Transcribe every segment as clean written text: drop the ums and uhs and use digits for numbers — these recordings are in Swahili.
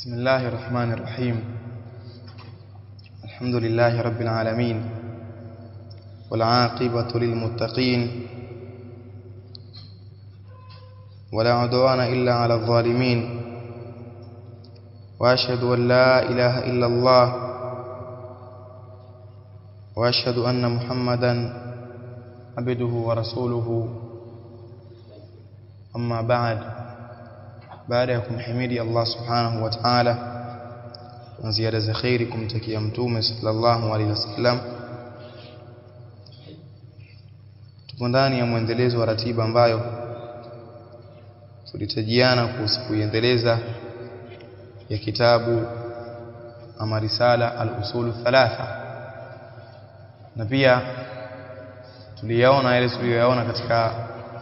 بسم الله الرحمن الرحيم. الحمد لله رب العالمين والعاقبة للمتقين ولا عدوان إلا على الظالمين، وأشهد أن لا إله إلا الله وأشهد أن محمدا عبده ورسوله. أما baada ya kumhimidi Allah subhanahu wa ta'ala na ziada za khairi kumtakia mtume sallallahu alaihi wasallam, tupo ndani ya muendelezo wa ratiba ambayo tulitajiana kuendeleza ya kitabu ama risala al-usul thalatha, na pia tuliyaona yale tuliyoyaona katika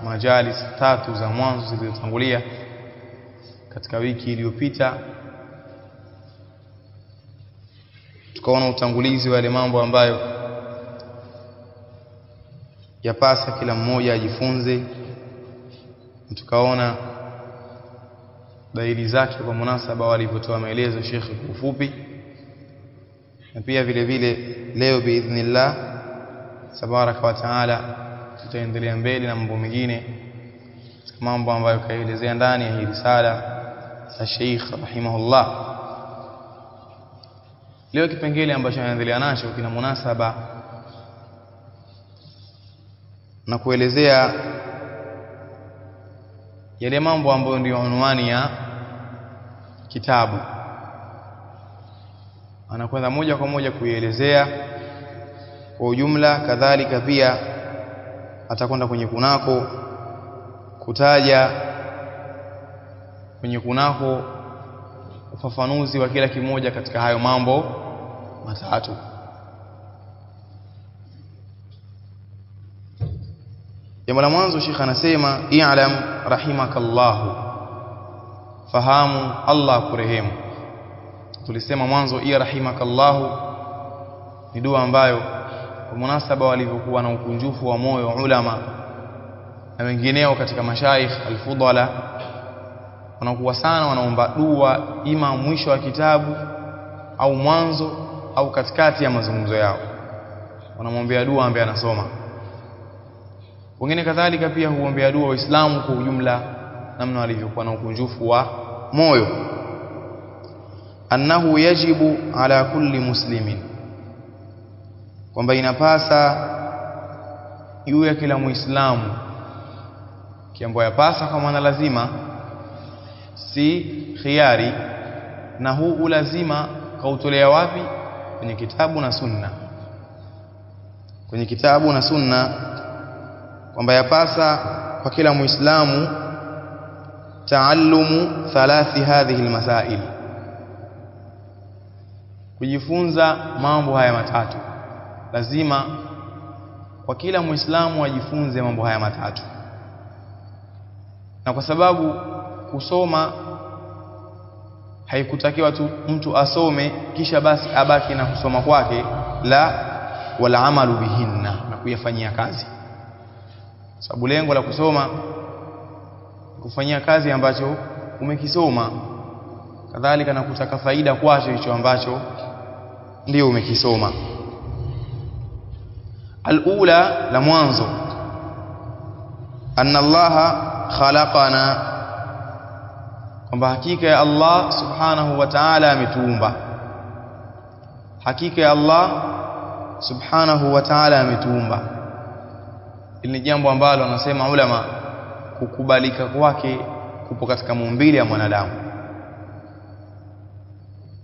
majalis tatu za mwanzo zilizotangulia katika wiki iliyopita. Tukaona utangulizi wa yale mambo ambayo yapasa kila mmoja ajifunze, tukaona dalili zake kwa munasaba walivyotoa maelezo Sheikh kwa ufupi, na pia vile vile leo biidhnillah tabaraka wa taala tutaendelea mbele na mambo mengine, mambo ambayo kaelezea ndani ya hii risala ya Sheikh rahimahullah. Leo kipengele ambacho anaendelea nacho kina munasaba na kuelezea yale mambo ambayo ndio unwani ya kitabu. Anakwenda moja kwa moja kuielezea kwa ujumla, kadhalika pia atakwenda kwenye kunako kutaja kwenye kunako ufafanuzi wa kila kimoja katika hayo mambo matatu. Jambo la mwanzo Sheikh anasema i'lam rahimakallahu, fahamu Allah kurehemu. Tulisema mwanzo rahimakallahu ni dua ambayo kwa munasaba walivyokuwa na ukunjufu wa moyo wa ulama na wengineo katika mashaikh al-fudala wanakuwa sana wanaomba dua ima mwisho wa kitabu au mwanzo au katikati ya mazungumzo yao, wanamwombea dua ambaye anasoma. Wengine kadhalika pia huombea dua Waislamu kwa ujumla namna walivyokuwa na ukunjufu wa moyo. Annahu yajibu ala kulli muslimin, kwamba inapasa juu ya kila Muislamu, kiambo yapasa kwa maana lazima, si khiari, na huu ulazima kautolea wapi? Kwenye kitabu na sunna. Kwenye kitabu na sunna kwamba yapasa kwa kila Muislamu taallumu thalathi hadhihi almasail, kujifunza mambo haya matatu. Lazima kwa kila Muislamu ajifunze mambo haya matatu, na kwa sababu kusoma haikutakiwa tu mtu asome kisha basi abaki na kusoma kwake, la wala amalu bihinna, na kuyafanyia kazi. Sababu lengo la kusoma kufanyia kazi ambacho umekisoma, kadhalika na kutaka faida kwacho hicho ambacho ndio umekisoma. Al-ula, la mwanzo, anna Allah khalaqana, kwamba hakika ya Allah subhanahu wa ta'ala ametuumba. Hakika ya Allah subhanahu wa ta'ala ametuumba. Hili ni jambo ambalo anasema ulama kukubalika kwake kupo katika maumbile ya mwanadamu.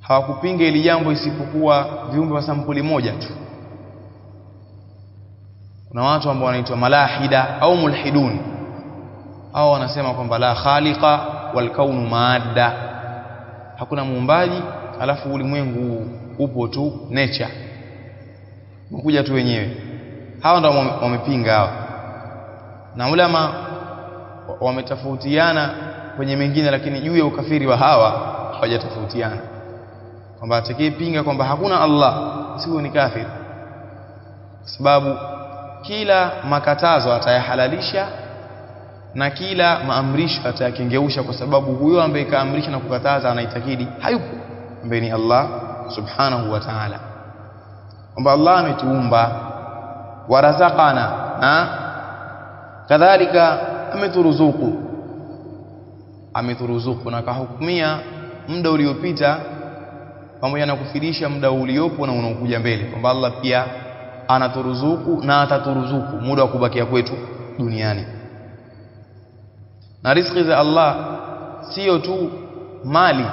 Hawakupinga hili jambo isipokuwa viumbe wa sampuli moja tu. Kuna watu ambao wanaitwa malahida au mulhidun, au wanasema kwamba la khaliqa wal kaunu maadda, hakuna muumbaji alafu ulimwengu upo tu nature, mkuja tu wenyewe. Hawa ndio wamepinga hawa, na ulama wametofautiana kwenye mengine, lakini juu ya ukafiri wa hawa hawajatofautiana, kwamba atakayepinga kwamba hakuna Allah sio ni kafir, kwa sababu kila makatazo atayahalalisha na kila maamrisho atayakengeusha, kwa sababu huyo ambaye kaamrisha na kukataza anaitakidi hayupo ambaye ni Allah subhanahu wa ta'ala. Kwamba Allah ametuumba, warazaqana, kadhalika ameturuzuku na kahukumia muda uliopita pamoja na kufidisha muda uliopo na unaokuja mbele, kwamba Allah pia anaturuzuku na ataturuzuku muda wa kubakia kwetu duniani. Na riziki za Allah sio tu mali,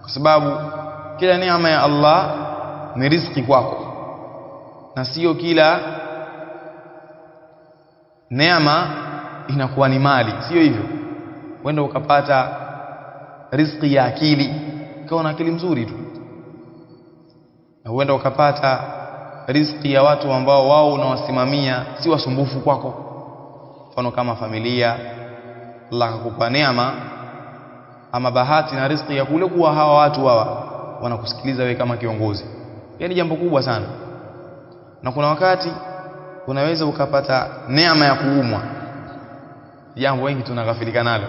kwa sababu kila neema ya Allah ni riziki kwako, na sio kila neema inakuwa ni mali, sio hivyo. Wenda ukapata riziki ya akili, ukawa na akili mzuri tu, na wenda ukapata riziki ya watu ambao wao unawasimamia si wasumbufu kwako, mfano kama familia. Allah akakupa neema ama bahati na riziki ya kule kuwa hawa watu wanakusikiliza wewe kama kiongozi, yani jambo kubwa sana. Na kuna wakati unaweza ukapata neema ya kuumwa, jambo wengi tunaghafilika nalo.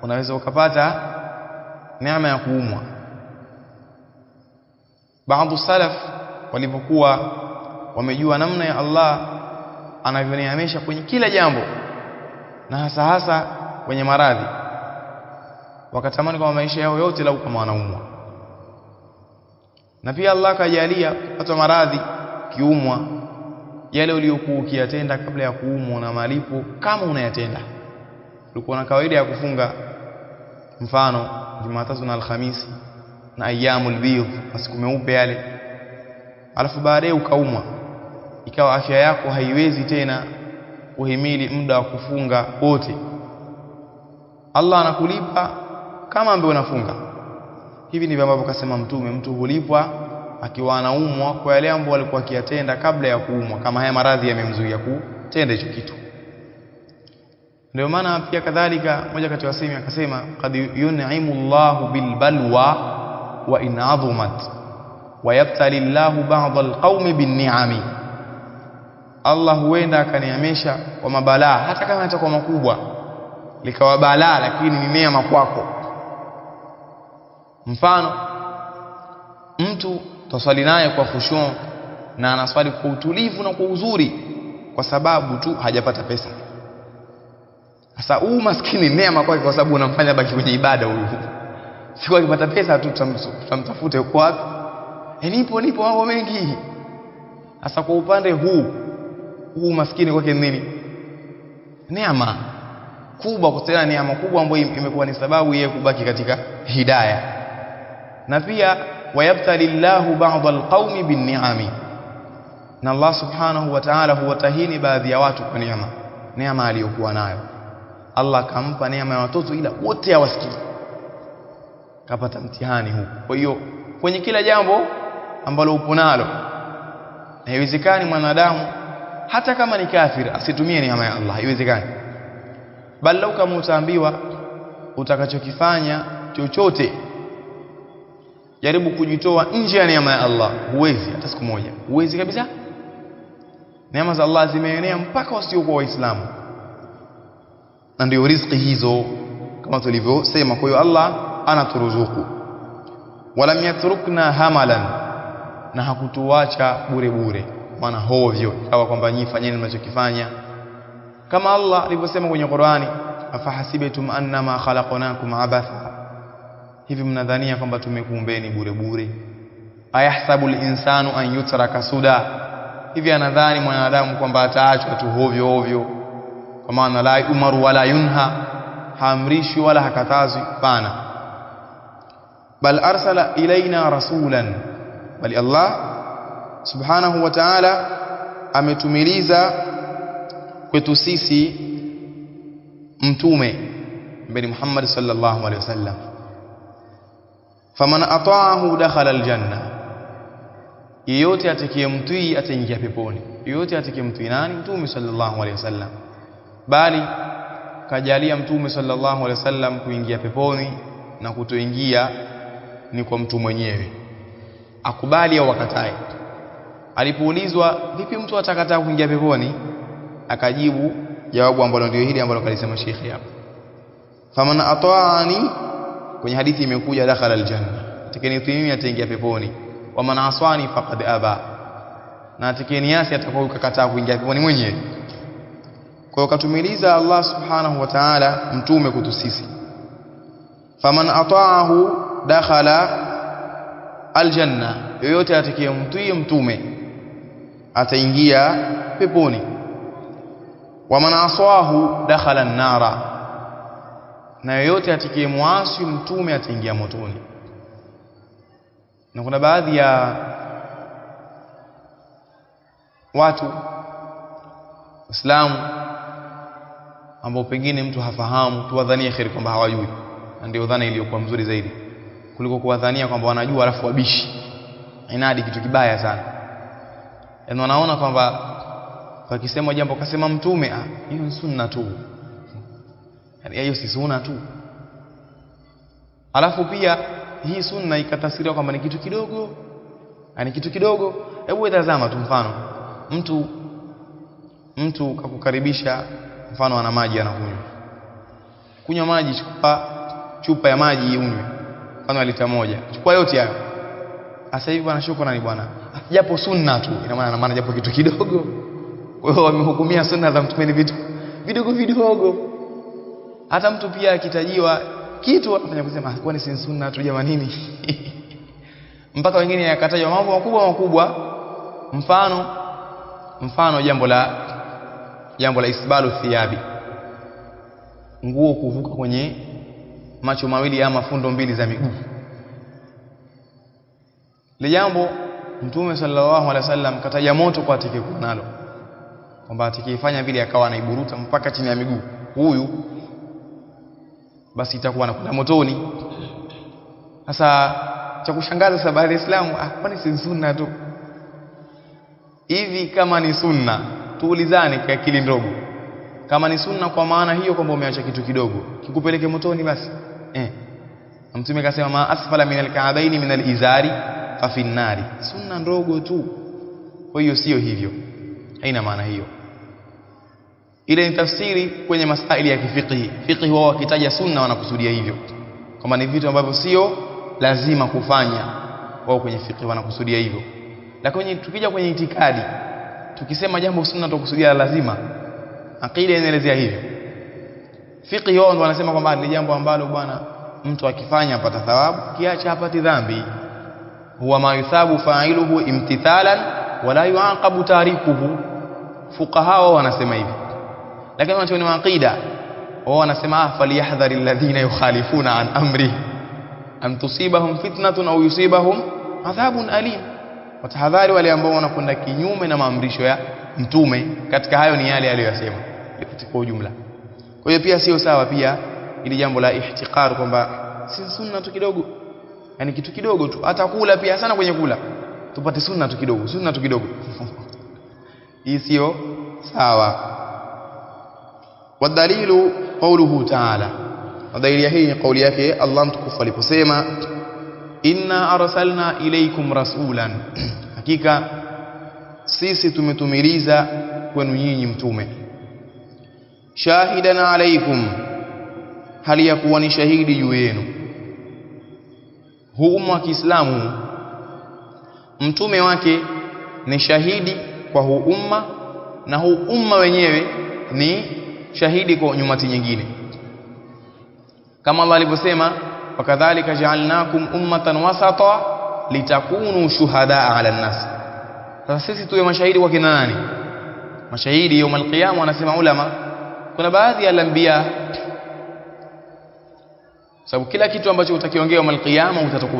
Unaweza ukapata neema ya kuumwa. Baadhi salaf walipokuwa wamejua namna ya Allah anavyoneemesha kwenye kila jambo, na hasa kwenye maradhi, wakatamani kwa maisha yao yote lau kama wanaumwa. Na pia Allah kajalia kupata maradhi kiumwa, yale uliyokuwa ukiyatenda kabla ya kuumwa na malipo kama unayatenda. Ulikuwa na kawaida ya kufunga mfano Jumatatu na Alhamisi na ayyamul bidh, masiku meupe yale, alafu baadaye ukaumwa, ikawa afya yako haiwezi tena kuhimili muda wa kufunga wote. Allah anakulipa kama ambaye unafunga. Hivi ndivyo ambavyo kasema Mtume, mtu hulipwa akiwa anaumwa kwa yale ambayo alikuwa akiyatenda kabla ya kuumwa, kama haya maradhi yamemzuia kutenda hicho kitu. Ndio maana pia kadhalika mmoja kati ya wasemi akasema, qad yun'imu Allahu bil balwa wa in 'azumat wa yabtali Allahu ba'd al-qaumi bin ni'ami. Allah huenda akaniamesha kwa mabalaa, hata kama yatakuwa makubwa, likawa balaa lakini ni neema kwako. Mfano, mtu tuswali naye kwa khushu' na anaswali kwa utulivu na kwa uzuri, kwa sababu tu hajapata pesa. Sasa huu maskini neema kwake, kwa sababu unamfanya baki kwenye ibada huyu. Sio akipata pesa tu tutamtafute uko wapi? Nipo mambo mengi. Sasa kwa upande huu maskini kwake nini? Neema kubwa, kwa tena neema kubwa ambayo imekuwa ni sababu yeye kubaki katika hidayah. Na pia wayabtalillahu ba'd alqaumi bin ni'ami, na Allah subhanahu wa ta'ala huwatahini baadhi ya watu kwa neema aliyokuwa nayo. Allah kampa neema ya watoto ila wote hawasikii, kapata mtihani huu. Kwa hiyo kwenye kila jambo ambalo upo nalo, haiwezekani mwanadamu hata kama ni kafir asitumie neema ya Allah, haiwezekani. Bali lau kama utaambiwa utakachokifanya chochote, jaribu kujitoa nje ya neema ya Allah, huwezi hata siku moja, huwezi kabisa. Neema za Allah zimeenea mpaka wasiokuwa Waislamu, na ndio riziki hizo kama tulivyosema. Kwa hiyo Allah anaturuzuku, walam yatrukna hamalan, na hakutuacha bure maana hovyo, ikawa kwamba nyinyi fanyeni mnachokifanya. Kama Allah alivyosema kwenye Qur'ani, afahasibatum annama khalaqnakum abatha, hivi mnadhania kwamba tumekuumbeni bure? Ayahsabul insanu an yutraka suda, hivi anadhani mwanadamu kwamba ataachwa tu hovyo? Kwa maana la umaru wala yunha, haamrishwi wala hakatazwi, pana. Bal arsala ilaina rasulan, bali Allah subhanahu wa ta'ala ametumiliza kwetu sisi mtume mbele Muhammad sallallahu alaihi wasallam. Faman ata'ahu dakhala aljanna, yeyote atakayemtii ataingia peponi. Yeyote atakayemtii nani? Mtume sallallahu alaihi wasallam. Bali kajalia mtume sallallahu alaihi wasallam kuingia peponi na kutoingia ni kwa mtu mwenyewe, akubali au akatae. alipoulizwa vipi mtu atakataa kuingia peponi, akajibu jawabu ambalo ndio hili ambalo kalisema Sheikh hapa, faman ata'ani, kwenye hadithi imekuja dakhala aljanna, atakayenitii ataingia peponi, wa man aswani faqad aba, na atakayeniasi atakuwa kakataa kuingia peponi mwenyewe. Kwa hiyo katumiliza Allah subhanahu wa ta'ala mtume kwetu sisi, faman ata'ahu dakhala aljanna, yoyote atakayemtii mtume ataingia peponi, wa man aswahu dakhala an-nara, na yoyote atakayemwasi mtume ataingia motoni. Na kuna baadhi ya watu Waislamu ambao pengine mtu hafahamu, tuwadhanie khair kwamba hawajui, na ndio dhana iliyokuwa mzuri zaidi kuliko kuwadhania kwamba wanajua alafu wabishi. Inadi kitu kibaya sana. Yaani wanaona kwamba pakisema jambo kasema mtume, hiyo ni sunna tu. Yaani hiyo si sunna tu. Alafu pia hii sunna ikatafsiriwa kwamba ni kitu kidogo. Yaani kitu kidogo. Hebu tazama tu mfano. Mtu kakukaribisha, mfano ana maji anakunywa. Kunywa maji, chupa ya maji unywe. Mfano lita 1. Chukua yote hayo. Sasa hivi bwana, shukrani bwana, japo sunna tu, ina maana japo kitu kidogo. Kwa hiyo wamehukumia sunna za mtume ni vitu vidogo vidogo. Hata mtu pia akitajiwa kitu anafanya kusema kwani si sunna tu jamani nini? Mpaka wengine yakatajwa mambo makubwa. Mfano jambo la isbalu thiyabi, nguo kuvuka kwenye macho mawili ama fundo mbili za miguu. Le jambo Mtume sallallahu alaihi wasallam kataja moto kwa atakayekuwa nalo, kwamba atakayefanya vile akawa anaiburuta mpaka chini ya miguu, huyu basi itakuwa anakwenda motoni. Sasa cha kushangaza sababu ya Uislamu, kwani si sunna tu? Hivi kama ni sunna, tuulizane kwa akili ndogo. Kama ni sunna kwa maana hiyo kwamba umeacha kitu kidogo kikupeleke motoni basi. Mtume akasema ma asfala min al-ka'bayn min al-izari fa fi an-nari. Sunna ndogo tu. Kwa hiyo sio hivyo. Haina maana hiyo. Ile ni tafsiri kwenye masaili ya kifiqhi. Fiqhi wao wakitaja sunna wanakusudia hivyo, kama ni vitu ambavyo sio lazima kufanya, wao kwenye fiqhi wanakusudia hivyo. Lakini tukija kwenye itikadi, tukisema jambo sunna tukusudia lazima, aqida inaelezea hivyo. Fiqhi wao wanasema kwamba ni jambo ambalo bwana mtu akifanya apata thawabu, kiacha hapati dhambi. Huwa ma yuthabu fa'iluhu imtithalan wala yu'aqabu tarikuhu. Fuqaha wao wanasema hivi. Lakini wanachoona wa aqida wao wanasema falyahdhari alladhina yukhalifuna an amri an tusibahum fitnatun au yusibahum adhabun alim. Watahadhari wale ambao wanakwenda kinyume na maamrisho ya mtume, katika hayo ni yale aliyosema kwa ujumla. Kwa hiyo pia sio sawa pia ili jambo la ihtiqar kwamba si sunna tu kidogo, yani kitu kidogo tu, hata kula pia sana kwenye kula tupate sunna tu kidogo. Hii sio sawa. Wadalilu qawluhu ta'ala, dalili hii ni kauli yake Allah mtukufu aliposema inna arsalna ilaykum rasulan, hakika sisi tumetumiliza kwenu nyinyi mtume, shahidan alaykum, hali ya kuwa ni shahidi juu yenu. Huu umma wa Kiislamu mtume wake ni shahidi kwa huu umma, na huu umma wenyewe ni shahidi kwa ummati nyingine, kama Allah alivyosema wakadhalika ja'alnakum ummatan wasata litakunu shuhadaa 'ala an-nas. Sasa sisi tuwe mashahidi kwa kina nani? Mashahidi يوم القيامه, wanasema ulama, kuna baadhi ya anbiya, sababu kila kitu ambacho utakiongea يوم القيامه utatoka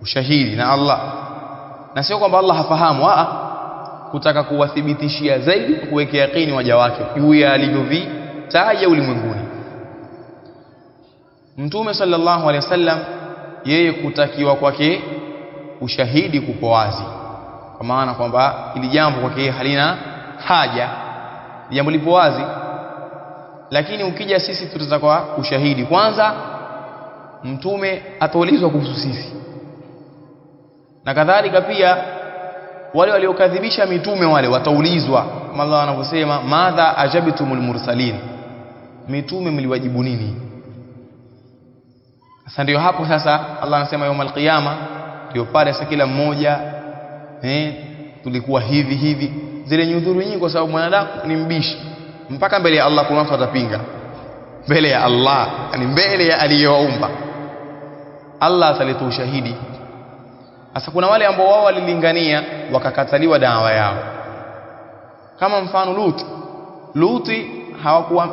ushahidi na Allah, na sio kwamba Allah hafahamu, kutaka kuwathibitishia zaidi, kuwekea yakini waja wake juu ya alivyovitaja ulimwenguni. Mtume sallallahu alaihi wasallam yeye kutakiwa kwake ushahidi kupo wazi, kwa maana kwamba ili jambo kwake halina haja, jambo lipo wazi. Lakini ukija sisi tutataka ushahidi. Kwanza mtume ataulizwa kuhusu sisi, na kadhalika pia wale waliokadhibisha mitume wale wataulizwa, kama Allah anavyosema, madha ajabtumul mursalin, mitume mliwajibu nini? Sasa ndio hapo sasa Allah anasema yaumul qiyama, ndio pale sasa kila mmoja tulikuwa hivi zile nyudhuru nyingi, kwa sababu mwanadamu ni mbishi. Mpaka mbele ya Allah kuna watu watapinga, mbele ya Allah, yani mbele ya aliyewaumba Allah ataleta ushahidi. Sasa kuna wale ambao wao walilingania wakakataliwa dawa yao, kama mfano Luti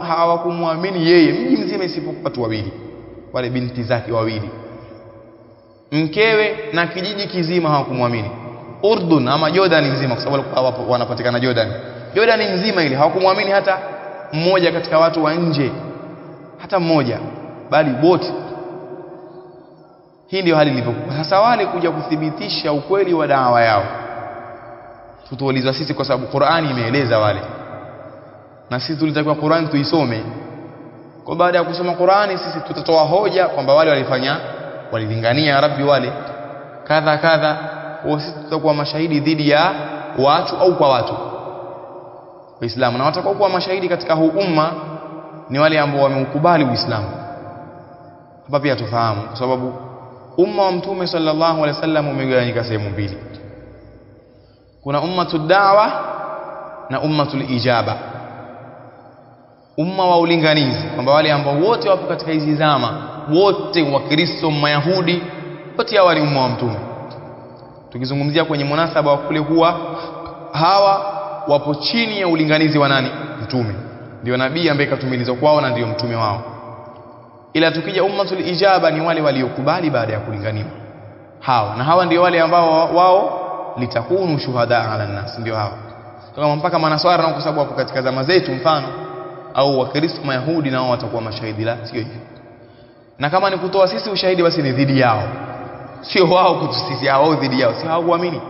hawakumwamini yeye mji mzima isipokuwa watu wawili, wale binti zake wawili, mkewe na kijiji kizima hawakumwamini. Urdun ama Jordan nzima, kwa sababu wanapatikana Jordan nzima ile hawakumwamini hata mmoja katika watu wa nje, hata mmoja, bali wote. Hii ndio hali ilivyokuwa. Sasa wale kuja kuthibitisha ukweli wa dawa yao, tutuulizwa sisi, kwa sababu Qur'ani imeeleza wale, na sisi tulitakiwa Qur'ani tuisome. Kwa baada ya kusoma Qur'ani sisi tutatoa hoja kwamba wale walilingania Rabbi wale kadha, au sisi tutakuwa mashahidi dhidi ya watu au kwa watu Waislamu. Na watakao kuwa mashahidi katika huu umma ni wale ambao wameukubali Uislamu. Hapa pia tufahamu, kwa sababu umma wa Mtume sallallahu alaihi wasallam umegawanyika sehemu mbili. Kuna ummatud da'wa na ummatul ijaba. Umma wa ulinganizi, kwamba wale ambao wote wapo katika hizi zama, wote Wakristo, Mayahudi, wote hawa ni umma wa Mtume. Tukizungumzia kwenye munasaba wa kule, huwa hawa wapo chini ya ulinganizi wa nani? Mtume. Ndio nabii ambaye katumilizwa kwao na ndio mtume wao. Ila tukija ummatul ijaba ni wale waliokubali baada ya kulinganiwa hawa, na hawa ndio wale ambao wao litakunu shuhada ala nas, ndio hawa. Kama mpaka manaswara, kwa sababu hapo katika zama zetu mfano, au Wakristo Mayahudi nao watakuwa mashahidi, la sio hivyo. Na kama ni kutoa sisi ushahidi, basi ni dhidi yao, sio wao kutusisi hao, dhidi yao, si hao kuamini.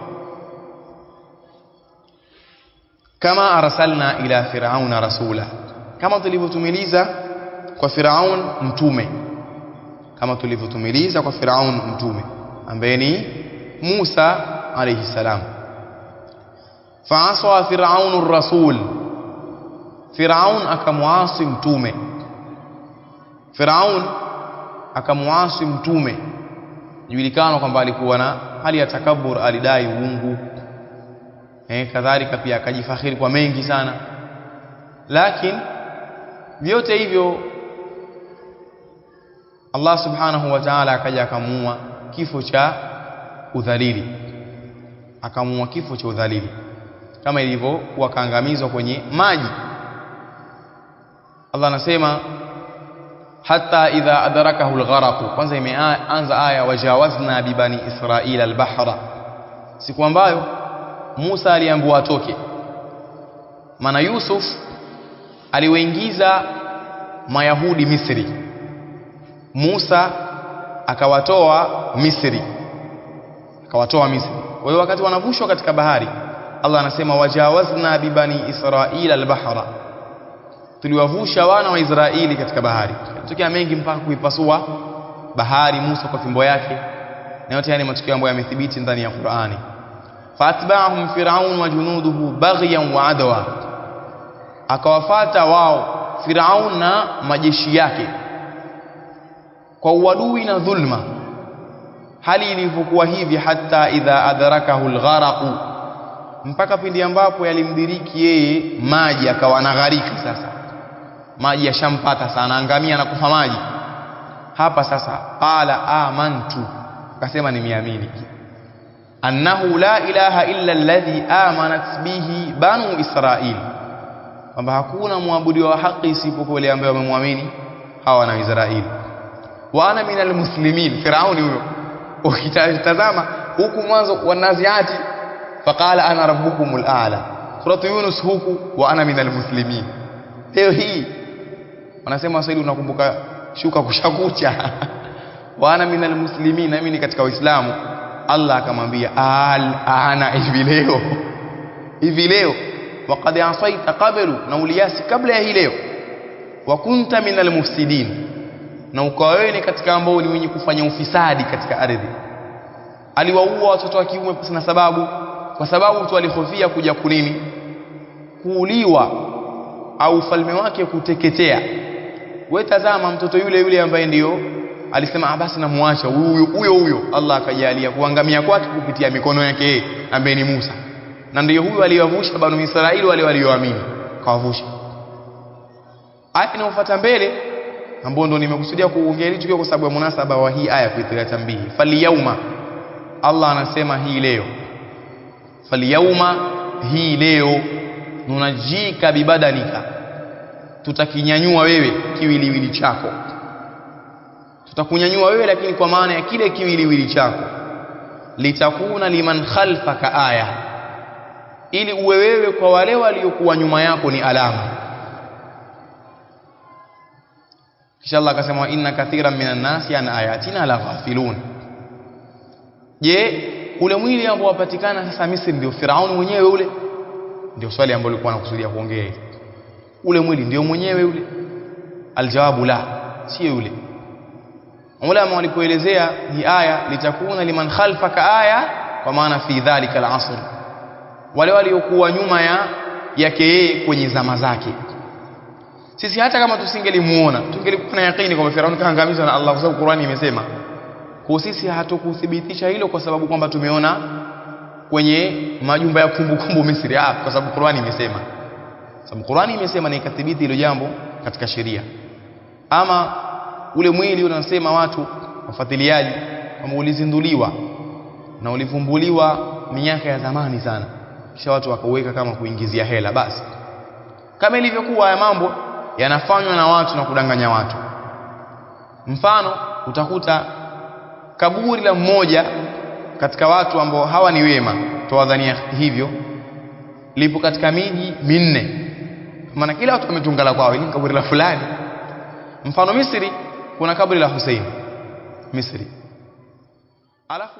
Kama arsalna ila firauna rasula, kama tulivyotumiliza kwa Firaun mtume, kama tulivyotumiliza kwa Firaun mtume ambaye ni Musa alayhi salam. Fa'asa Firaun ar-rasul, Firaun akamuasi mtume, Firaun akamuasi mtume. Julikana kwamba alikuwa na hali ya takabur, alidai uungu, kadhalika pia akajifakhiri kwa mengi sana. Lakini vyote hivyo Allah subhanahu wa ta'ala akaja akamuua kifo cha udhalili, akamuua kifo cha udhalili, kama ilivyo wakaangamizwa kwenye maji. Allah anasema hatta idha adrakahu algharaq. Kwanza imeanza aya wajawazna bibani israila albahra, siku ambayo Musa aliambiwa atoke. Maana Yusuf aliwaingiza Mayahudi Misri, Musa akawatoa Misri, Kwa hiyo wakati wanavushwa katika bahari, Allah anasema wajawazna bibani israila albahra, tuliwavusha wana wa Israeli katika bahari. Tokea mengi mpaka kuipasua bahari Musa kwa fimbo yake, na yote yani matukio ambayo yamethibiti ndani ya Qur'ani. Fatba'ahum Firaun wa junuduhu baghyan wa adwa, akawafata wao Firaun na majeshi yake kwa uadui na dhulma. Hali ilivyokuwa hivi, hatta idha adrakahu algharaq, mpaka pindi ambapo yalimdiriki yeye maji, akawa anaghariki. Sasa maji yashampata sana, angamia na kufa maji. Hapa sasa qala amantu, akasema nimeamini, annahu la ilaha illa alladhi amanat bihi banu Israil, kwamba hakuna muabudu wa haki isipokuwa yule ambaye wamemwamini hawa na Israeli. Wa ana minal muslimin, Firauni huyo. Ukitazama huku mwanzo wa Naziati, faqala ana rabbukumul a'la, suratu Yunus huku wa ana minal muslimin. Leo hii wanasema Waswahili, unakumbuka shuka kushakucha wa ana minal muslimin, na mimi ni katika Uislamu. Allah akamwambia ana hivi leo waqad asaita qablu, na uliasi kabla ya hii leo, wa kunta minal mufsidin, na ukawa wewe ni katika ambao ni wenye kufanya ufisadi katika ardhi. Aliwaua watoto wa kiume pasina sababu, kwa sababu tu alihofia kuja kunini, kuuliwa au ufalme wake kuteketea. Wewe tazama mtoto yule ambaye ndio alisema basi namuacha huyo Allah akajalia kuangamia kwake kupitia mikono yake yeye ambaye ni Musa, na ndio huyo aliyowavusha Banu Israeli wale walioamini kawavusha. Aya inayofuata mbele ambao ndo nimekusudia kuongelea hicho kwa sababu ya munasaba wa hii aya kuitilia tambihi. Falyauma, Allah anasema hii leo, falyauma, hii leo, nunajika bibadanika, tutakinyanyua wewe kiwiliwili chako. Tutakunyanyua wewe lakini kwa maana ya kile kiwiliwili chako, litakuna liman khalfaka aya, ili uwe wewe kwa wale waliokuwa nyuma yako ni alama. Kisha Allah akasema inna kathiran minan nasi an ayatina la ghafilun. Je, ule mwili ambao wapatikana sasa Misri ndio Firauni mwenyewe ule? Ndio swali ambalo nilikuwa nakusudia kuongea. Ule mwili ndio mwenyewe ule? Aljawabu la, si yule. Ulama walipoelezea hii aya litakuna liman khalfaka aya, kwa maana fi dhalika al-asr, wale waliokuwa nyuma yake yeye kwenye zama zake. Sisi hata kama tusingelimuona tungelikuwa na yakini kwamba Firauni kaangamizwa na Allah, kwa sababu Qur'ani imesema. Kwa sisi hatukuthibitisha hilo kwa sababu kwamba tumeona kwenye majumba ya kumbukumbu Misri, kwa sababu Qur'ani imesema. Sababu Qur'ani imesema na ikathibiti hilo jambo katika sheria. Ama ule mwili unasema watu wafuatiliaji kama ulizinduliwa na ulivumbuliwa miaka ya zamani sana, kisha watu wakaweka kama kuingizia hela. Basi kama ilivyokuwa haya mambo yanafanywa na watu na kudanganya watu. Mfano, utakuta kaburi la mmoja katika watu ambao hawa ni wema, tuwadhania hivyo, lipo katika miji minne, maana kila watu wametungala kwao ili kaburi la fulani. Mfano Misri kuna kaburi la Hussein Misri, alafu